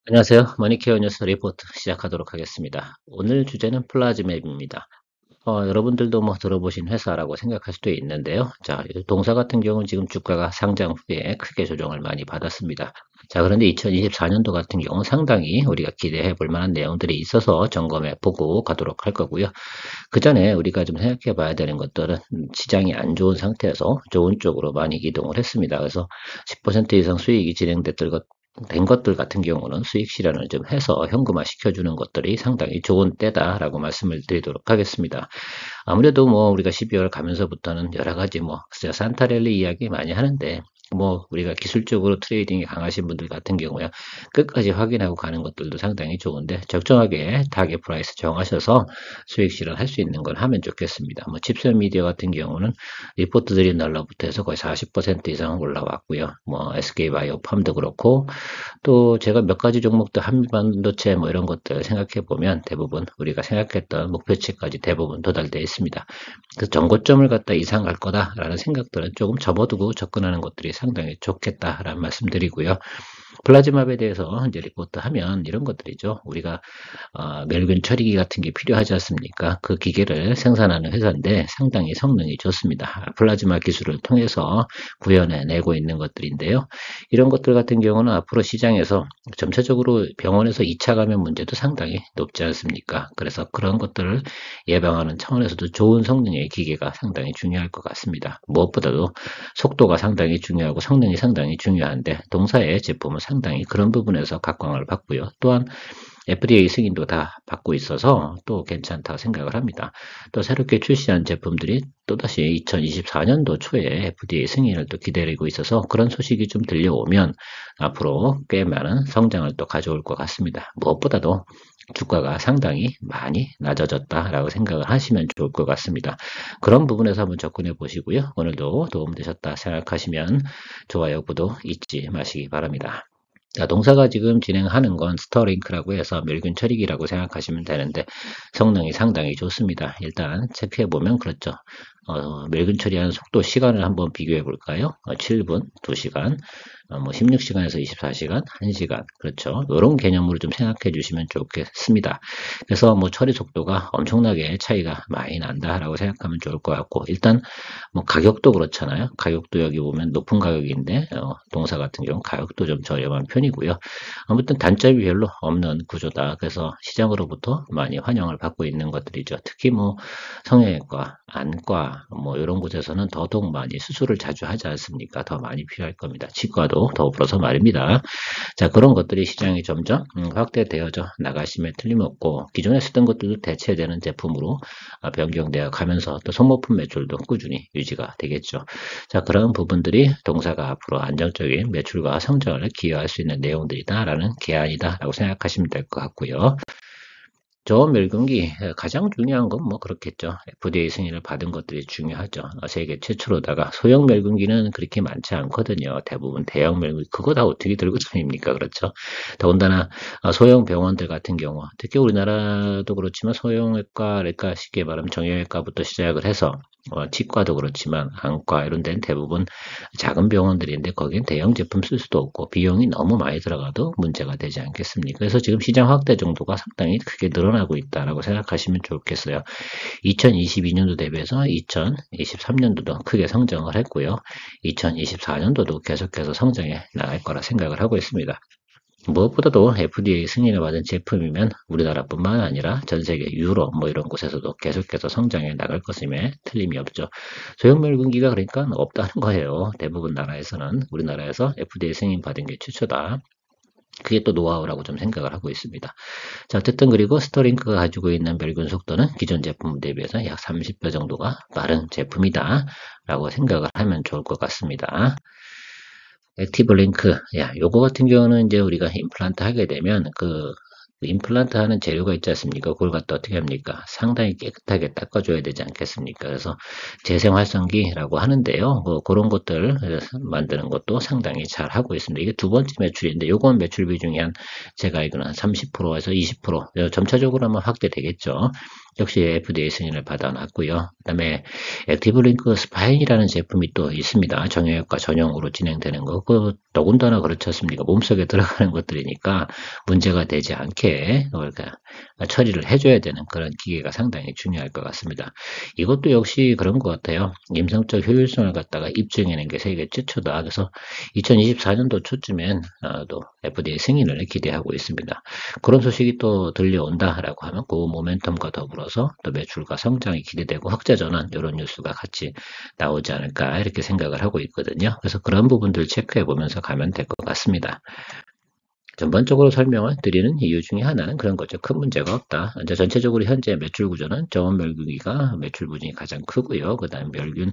안녕하세요. 머니케어 뉴스 리포트 시작하도록 하겠습니다. 오늘 주제는 플라즈맵입니다. 여러분들도 뭐 들어보신 회사라고 생각할 수도 있는데요. 자, 이 동사 같은 경우는 지금 주가가 상장 후에 크게 조정을 많이 받았습니다. 자, 그런데 2024년도 같은 경우는 상당히 우리가 기대해 볼 만한 내용들이 있어서 점검해 보고 가도록 할 거고요. 그 전에 우리가 좀 생각해 봐야 되는 것들은 시장이 안 좋은 상태에서 좋은 쪽으로 많이 이동을 했습니다. 그래서 10% 이상 수익이 진행됐던 된 것들 같은 경우는 수익 실현을 좀 해서 현금화 시켜주는 것들이 상당히 좋은 때다라고 말씀을 드리도록 하겠습니다. 아무래도 뭐 우리가 12월 가면서부터는 여러 가지 뭐 산타랠리 이야기 많이 하는데 뭐 우리가 기술적으로 트레이딩이 강하신 분들 같은 경우야 끝까지 확인하고 가는 것들도 상당히 좋은데 적정하게 타겟 프라이스 정하셔서 수익 실현할 수 있는 걸 하면 좋겠습니다. 뭐 칩셋 미디어 같은 경우는 리포트들이 날라붙어 서 거의 40% 이상 올라왔고요. 뭐 SK바이오 팜도 그렇고 또 제가 몇 가지 종목들 한미반도체 뭐 이런 것들 생각해 보면 대부분 우리가 생각했던 목표치까지 대부분 도달되어 있습니다. 그래서 정고점을 갖다 이상 갈 거다라는 생각들은 조금 접어두고 접근하는 것들이 상당히 좋겠다라는 말씀드리고요. 플라즈마에 대해서 이제 리포트 하면 이런 것들이죠. 우리가 멸균 처리기 같은 게 필요하지 않습니까? 그 기계를 생산하는 회사인데 상당히 성능이 좋습니다. 플라즈마 기술을 통해서 구현해내고 있는 것들인데요. 이런 것들 같은 경우는 앞으로 시장에서 점차적으로 병원에서 2차 감염 문제도 상당히 높지 않습니까? 그래서 그런 것들을 예방하는 차원에서도 좋은 성능의 기계가 상당히 중요할 것 같습니다. 무엇보다도 속도가 상당히 중요하고 성능이 상당히 중요한데 동사의 제품은 상당히 그런 부분에서 각광을 받고요. 또한 FDA 승인도 다 받고 있어서 또 괜찮다 생각을 합니다. 또 새롭게 출시한 제품들이 또다시 2024년도 초에 FDA 승인을 또 기다리고 있어서 그런 소식이 좀 들려오면 앞으로 꽤 많은 성장을 또 가져올 것 같습니다. 무엇보다도 주가가 상당히 많이 낮아졌다라고 생각을 하시면 좋을 것 같습니다. 그런 부분에서 한번 접근해 보시고요. 오늘도 도움되셨다 생각하시면 좋아요, 구독 잊지 마시기 바랍니다. 자, 동사가 지금 진행하는 건 스터링크라고 해서 멸균 처리기라고 생각하시면 되는데 성능이 상당히 좋습니다. 일단 체크해보면 그렇죠. 멸균 처리하는 속도 시간을 한번 비교해 볼까요? 7분, 2시간, 뭐 16시간에서 24시간, 1시간. 그렇죠. 이런 개념으로 좀 생각해 주시면 좋겠습니다. 그래서 뭐 처리 속도가 엄청나게 차이가 많이 난다라고 생각하면 좋을 것 같고, 일단 뭐 가격도 그렇잖아요. 가격도 여기 보면 높은 가격인데, 동사 같은 경우 가격도 좀 저렴한 편이고요. 아무튼 단점이 별로 없는 구조다. 그래서 시장으로부터 많이 환영을 받고 있는 것들이죠. 특히 뭐 성형외과, 안과 뭐 이런 곳에서는 더더욱 많이 수술을 자주 하지 않습니까? 더 많이 필요할 겁니다. 치과도 더불어서 말입니다. 자, 그런 것들이 시장이 점점 확대되어져 나가심에 틀림없고 기존에 쓰던 것들도 대체되는 제품으로 변경되어 가면서 또 소모품 매출도 꾸준히 유지가 되겠죠. 자, 그런 부분들이 동사가 앞으로 안정적인 매출과 성장을 기여할 수 있는 내용들이다라는 개안이다라고 생각하시면 될 것 같고요. 저온 멸균기 가장 중요한 건 뭐 그렇겠죠. FDA 승인을 받은 것들이 중요하죠. 세계 최초로다가 소형 멸균기는 그렇게 많지 않거든요. 대부분 대형 멸균기 그거 다 어떻게 들고 다닙니까? 그렇죠. 더군다나 소형 병원들 같은 경우 특히 우리나라도 그렇지만 소형외과, 내과 쉽게 말하면 정형외과부터 시작을 해서 치과도 그렇지만 안과 이런 데는 대부분 작은 병원들인데 거긴 대형 제품 쓸 수도 없고 비용이 너무 많이 들어가도 문제가 되지 않겠습니까? 그래서 지금 시장 확대 정도가 상당히 크게 늘어나고 있다라고 생각하시면 좋겠어요. 2022년도 대비해서 2023년도도 크게 성장을 했고요. 2024년도도 계속해서 성장해 나갈 거라 생각을 하고 있습니다. 무엇보다도 FDA 승인을 받은 제품이면 우리나라뿐만 아니라 전 세계 유럽 뭐 이런 곳에서도 계속해서 성장해 나갈 것임에 틀림이 없죠. 소형멸균기가 그러니까 없다는 거예요. 대부분 나라에서는 우리나라에서 FDA 승인 받은 게 최초다. 그게 또 노하우라고 좀 생각을 하고 있습니다. 자, 어쨌든 그리고 스터링크가 가지고 있는 멸균 속도는 기존 제품 대비해서 약 30배 정도가 빠른 제품이다 라고 생각을 하면 좋을 것 같습니다. 액티브 링크, 야, 요거 같은 경우는 이제 우리가 임플란트 하게 되면 임플란트 하는 재료가 있지 않습니까? 그걸 갖다 어떻게 합니까? 상당히 깨끗하게 닦아줘야 되지 않겠습니까? 그래서 재생활성기라고 하는데요. 뭐 그런 것들 만드는 것도 상당히 잘 하고 있습니다. 이게 두 번째 매출인데 요건 매출 비중이 제가 알기로는 한 30%에서 20% 점차적으로 아마 확대되겠죠. 역시 FDA 승인을 받아놨고요. 그다음에 액티브링크 스파인이라는 제품이 또 있습니다. 정형외과 전용으로 진행되는 거. 더군다나 그렇지 않습니까? 몸속에 들어가는 것들이니까 문제가 되지 않게 그러니까 처리를 해줘야 되는 그런 기계가 상당히 중요할 것 같습니다. 이것도 역시 그런 것 같아요. 임상적 효율성을 갖다가 입증해낸 게 세계 최초다. 그래서 2024년도 초쯤엔 또 FDA 승인을 기대하고 있습니다. 그런 소식이 또 들려온다라고 하면 그 모멘텀과 더불어서 또 매출과 성장이 기대되고 흑자 전환 이런 뉴스가 같이 나오지 않을까 이렇게 생각을 하고 있거든요. 그래서 그런 부분들 체크해 보면서 가면 될 것 같습니다. 전반적으로 설명을 드리는 이유 중에 하나는 그런 거죠. 큰 문제가 없다. 이제 전체적으로 현재 매출 구조는 저온 멸균기가 매출 부진이 가장 크고요. 그 다음 멸균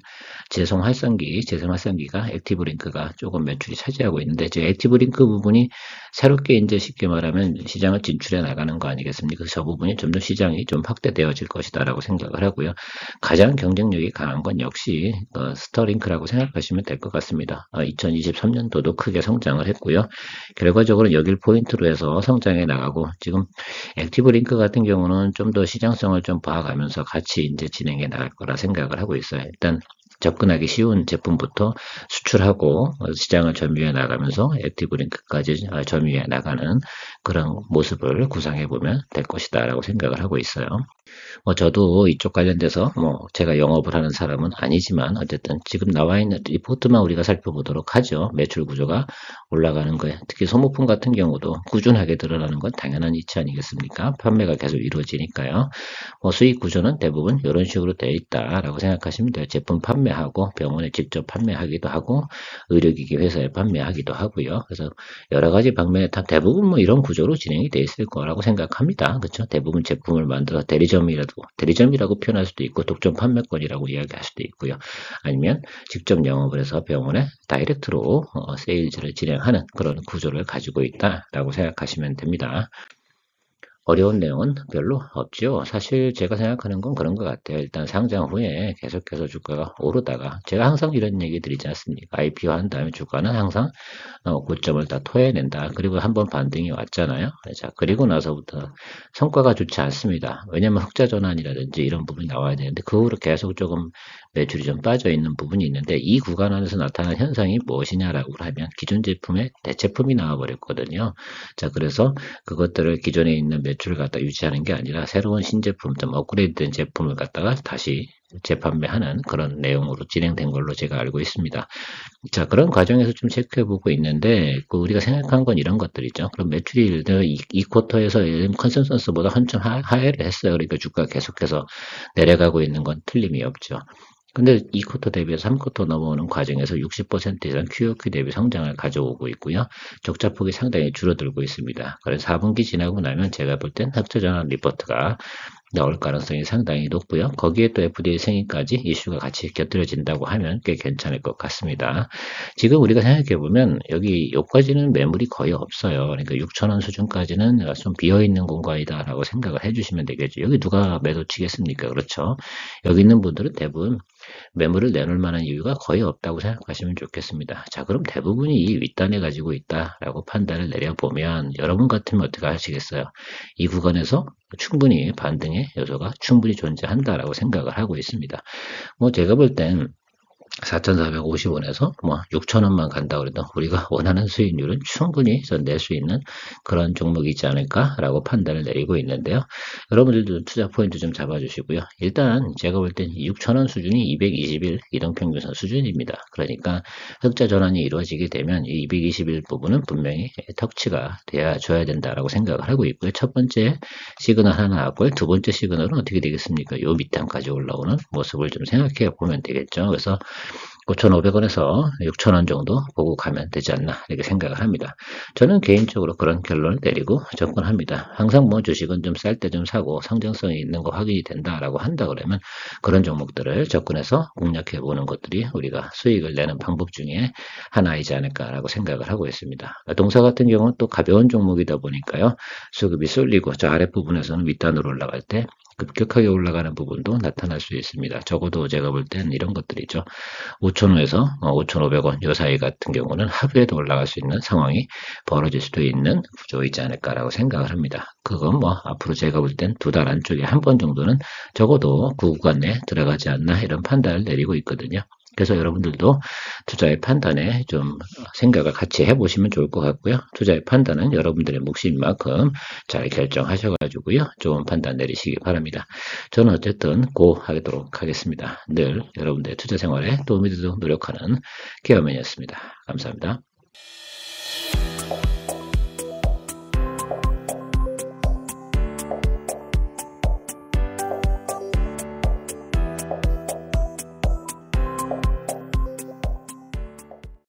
재생 활성기가 액티브링크가 조금 매출이 차지하고 있는데, 이제 액티브링크 부분이 새롭게 이제 쉽게 말하면 시장을 진출해 나가는 거 아니겠습니까? 저 부분이 좀 더 시장이 좀 확대되어질 것이다라고 생각을 하고요. 가장 경쟁력이 강한 건 역시 스터링크라고 생각하시면 될 것 같습니다. 2023년도도 크게 성장을 했고요. 결과적으로 여길 포인트로 해서 성장해 나가고, 지금 액티브링크 같은 경우는 좀 더 시장성을 좀 봐가면서 같이 이제 진행해 나갈 거라 생각을 하고 있어요. 일단 접근하기 쉬운 제품부터 수출하고 시장을 점유해 나가면서 액티브링크까지 점유해 나가는 그런 모습을 구상해 보면 될 것이다라고 생각을 하고 있어요. 저도 이쪽 관련돼서 제가 영업을 하는 사람은 아니지만 어쨌든 지금 나와 있는 리포트만 우리가 살펴보도록 하죠. 매출 구조가 올라가는 거에, 특히 소모품 같은 경우도 꾸준하게 드러나는 건 당연한 이치 아니겠습니까? 판매가 계속 이루어지니까요. 수익 구조는 대부분 이런 식으로 되어 있다라고 생각하시면 돼요. 제품 판매하고 병원에 직접 판매하기도 하고 의료기기 회사에 판매하기도 하고요. 그래서 여러 가지 방면에 다 대부분 이런 구조로 진행이 되어 있을 거라고 생각합니다. 그렇죠? 대부분 제품을 만들어 대리점이라고 표현할 수도 있고 독점 판매권이라고 이야기할 수도 있고요. 아니면 직접 영업을 해서 병원에 다이렉트로 세일즈를 진행하는 그런 구조를 가지고 있다라고 생각하시면 됩니다. 어려운 내용은 별로 없죠. 사실 제가 생각하는 건 그런 것 같아요. 일단 상장 후에 계속해서 주가가 오르다가, 제가 항상 이런 얘기 드리지 않습니까? IPO 한 다음에 주가는 항상 고점을 다 토해낸다. 그리고 한번 반등이 왔잖아요. 자, 그리고 나서부터 성과가 좋지 않습니다. 왜냐면 흑자 전환이라든지 이런 부분이 나와야 되는데 그 후로 계속 조금 매출이 좀 빠져 있는 부분이 있는데, 이 구간 안에서 나타난 현상이 무엇이냐라고 하면 기존 제품의 대체품이 나와버렸거든요. 자, 그래서 그것들을 기존에 있는 매출을 갖다 유지하는 게 아니라 새로운 신제품, 좀 업그레이드된 제품을 갖다가 다시 재판매하는 그런 내용으로 진행된 걸로 제가 알고 있습니다. 자, 그런 과정에서 좀 체크해보고 있는데, 우리가 생각한 건 이런 것들이죠. 그럼 매출이 이 쿼터에서 컨센서스보다 한참 하회를 했어요. 그러니까 주가가 계속해서 내려가고 있는 건 틀림이 없죠. 근데 2쿼터 대비해서 3쿼터 넘어오는 과정에서 60% 이상 QOQ 대비 성장을 가져오고 있고요. 적자폭이 상당히 줄어들고 있습니다. 그래서 4분기 지나고 나면 제가 볼 땐 흑자 전환 리포트가 나올 가능성이 상당히 높고요. 거기에 또 FDA 승인까지 이슈가 같이 곁들여진다고 하면 꽤 괜찮을 것 같습니다. 지금 우리가 생각해보면 여기까지는 매물이 거의 없어요. 그러니까 6,000원 수준까지는 좀 비어있는 공간이다라고 생각을 해주시면 되겠죠. 여기 누가 매도 치겠습니까? 그렇죠. 여기 있는 분들은 대부분 매물을 내놓을 만한 이유가 거의 없다고 생각하시면 좋겠습니다. 자, 그럼 대부분이 이 윗단에 가지고 있다라고 판단을 내려보면 여러분 같으면 어떻게 하시겠어요? 이 구간에서 충분히 반등의 요소가 충분히 존재한다라고 생각을 하고 있습니다. 제가 볼 땐 4,450원에서 6,000원만 간다 그래도 우리가 원하는 수익률은 충분히 낼 수 있는 그런 종목이지 않을까라고 판단을 내리고 있는데요. 여러분들도 투자 포인트 좀 잡아주시고요. 일단 제가 볼 땐 6,000원 수준이 220일 이동평균선 수준입니다. 그러니까 흑자 전환이 이루어지게 되면 이 220일 부분은 분명히 터치가 돼줘야 된다라고 생각을 하고 있고요. 첫 번째 시그널 하나 나왔고요. 두 번째 시그널은 어떻게 되겠습니까? 요 밑단까지 올라오는 모습을 좀 생각해 보면 되겠죠. 그래서 5,500원에서 6,000원 정도 보고 가면 되지 않나 이렇게 생각을 합니다. 저는 개인적으로 그런 결론을 내리고 접근합니다. 항상 주식은 좀 쌀 때 좀 사고 성장성이 있는 거 확인이 된다라고 한다 그러면 그런 종목들을 접근해서 공략해 보는 것들이 우리가 수익을 내는 방법 중에 하나이지 않을까라고 생각을 하고 있습니다. 동사 같은 경우는 또 가벼운 종목이다 보니까요. 수급이 쏠리고 저 아랫부분에서는 윗단으로 올라갈 때 급격하게 올라가는 부분도 나타날 수 있습니다. 적어도 제가 볼 땐 이런 것들이죠. 5,000원에서 5,500원 요 사이 같은 경우는 하루에도 올라갈 수 있는 상황이 벌어질 수도 있는 구조이지 않을까라고 생각을 합니다. 그건 뭐 앞으로 제가 볼 땐 두 달 안쪽에 한 번 정도는 적어도 그 구간 내에 들어가지 않나 이런 판단을 내리고 있거든요. 그래서 여러분들도 투자의 판단에 좀 생각을 같이 해보시면 좋을 것 같고요. 투자의 판단은 여러분들의 몫인 만큼 잘 결정하셔가지고요. 좋은 판단 내리시기 바랍니다. 저는 어쨌든 고 하도록 하겠습니다. 늘 여러분들의 투자 생활에 도움이 되도록 노력하는 케어맨이었습니다. 감사합니다.